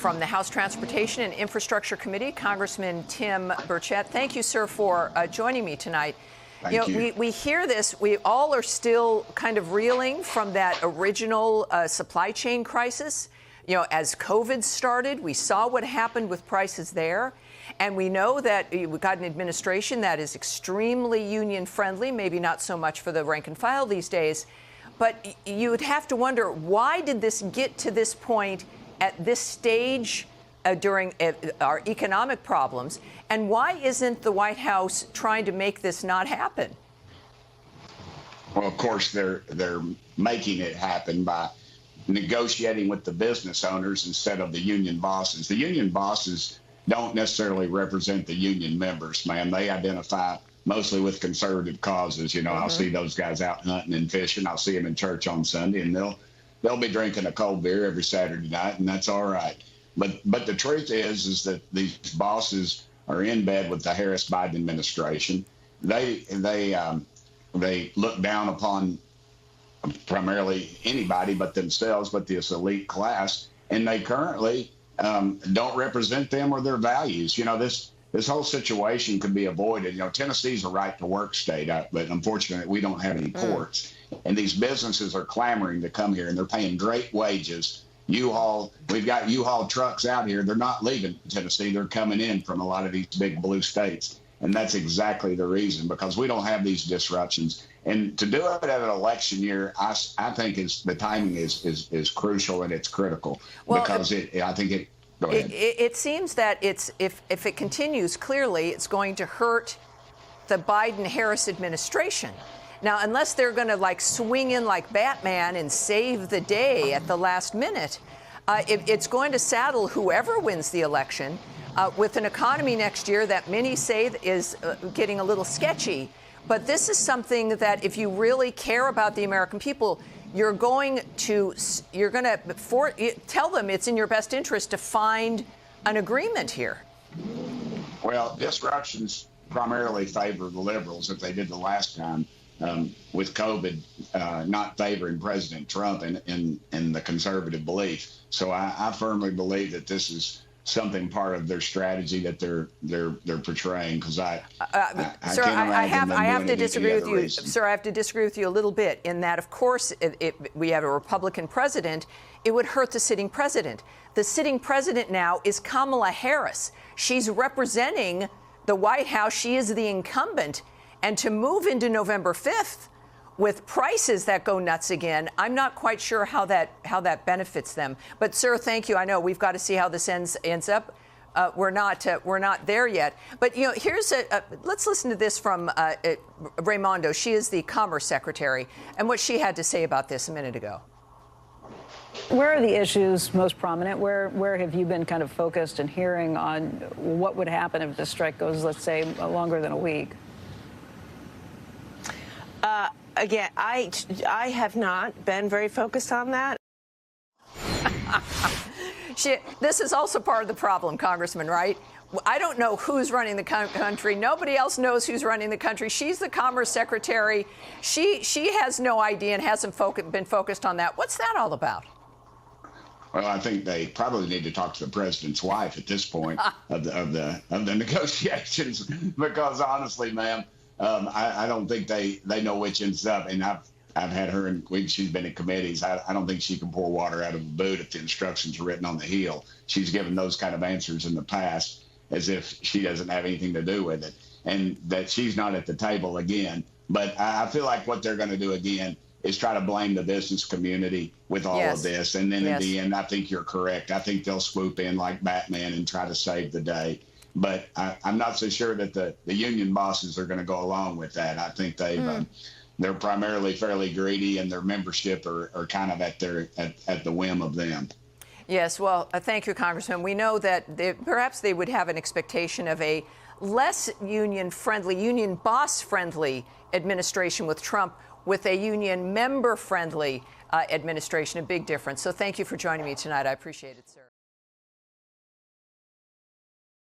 from the House Transportation and Infrastructure Committee, Congressman Tim Burchett. Thank you, sir, for joining me tonight. Thank you. We hear this. We all are still kind of reeling from that original supply chain crisis. As COVID started, we saw what happened with prices there. And we know that we've got an administration that is extremely union friendly, maybe not so much for the rank and file these days. But you would have to wonder, why did this get to this point at this stage during our economic problems? And why isn't the White House trying to make this not happen? Well, of course, they're making it happen by negotiating with the business owners instead of the union bosses. The union bosses don't necessarily represent the union members, ma'am. They identify mostly with conservative causes. I'll see those guys out hunting and fishing. I'll see them in church on Sunday, and they'll be drinking a cold beer every Saturday night, and that's all right. But the truth is that these bosses are in bed with the Harris-Biden administration. They look down upon primarily anybody but themselves, but this elite class, and they currently don't represent them or their values. This whole situation could be avoided. Tennessee's a right-to-work state, but unfortunately, we don't have any ports. And these businesses are clamoring to come here, and they're paying great wages. We've got U-Haul trucks out here. They're not leaving Tennessee. They're coming in from a lot of these big blue states. And that's exactly the reason, because we don't have these disruptions. And to do it at an election year, I think the timing is crucial and it's critical. Well, because I think it. Go ahead. It seems that if it continues, clearly it's going to hurt the Biden-Harris administration. Now, unless they're going to swing in like Batman and save the day at the last minute, it's going to saddle whoever wins the election with an economy next year that many say is getting a little sketchy. But this is something that, if you really care about the American people, you're going to tell them it's in your best interest to find an agreement here. Well, disruptions primarily favor the liberals, if they did the last time with COVID, not favoring President Trump in the conservative belief. So I firmly believe that this is something part of their strategy that they're portraying, because I have to disagree with you, sir. I have to disagree with you a little bit in that, of course, we have a Republican president. It would hurt the sitting president. The sitting president now is Kamala Harris. She's representing the White House. She is the incumbent, and to move into November 5th with prices that go nuts again, I'm not quite sure how that benefits them. But, sir, thank you. I know we've got to see how this ends up. We're not there yet. But let's listen to this from Raimondo. She is the Commerce Secretary, and what she had to say about this a minute ago. Where are the issues most prominent? Where have you been kind of focused and hearing on what would happen if the strike goes, let's say, longer than a week? Again, I have not been very focused on that. This is also part of the problem, Congressman, right? I don't know who's running the country. Nobody else knows who's running the country. She's the Commerce Secretary. She has no idea and hasn't been focused on that. What's that all about? Well, I think they probably need to talk to the president's wife at this point of the negotiations, because honestly, ma'am, I don't think they know which ends up. And I've had her, and she's been in committees. I don't think she can pour water out of a boot if the instructions are written on the heel. She's given those kind of answers in the past as if she doesn't have anything to do with it, and that she's not at the table again. But I feel like what they're going to do again is try to blame the business community with all of this. And then in the end, I think you're correct. I think they'll swoop in like Batman and try to save the day. But I'm not so sure that the union bosses are going to go along with that. I think they're primarily fairly greedy, and their membership are kind of at the whim of them. Yes, well, thank you, Congressman. We know that perhaps they would have an expectation of a less union-friendly, union boss-friendly administration with Trump, with a union member-friendly administration, a big difference. So thank you for joining me tonight. I appreciate it, sir.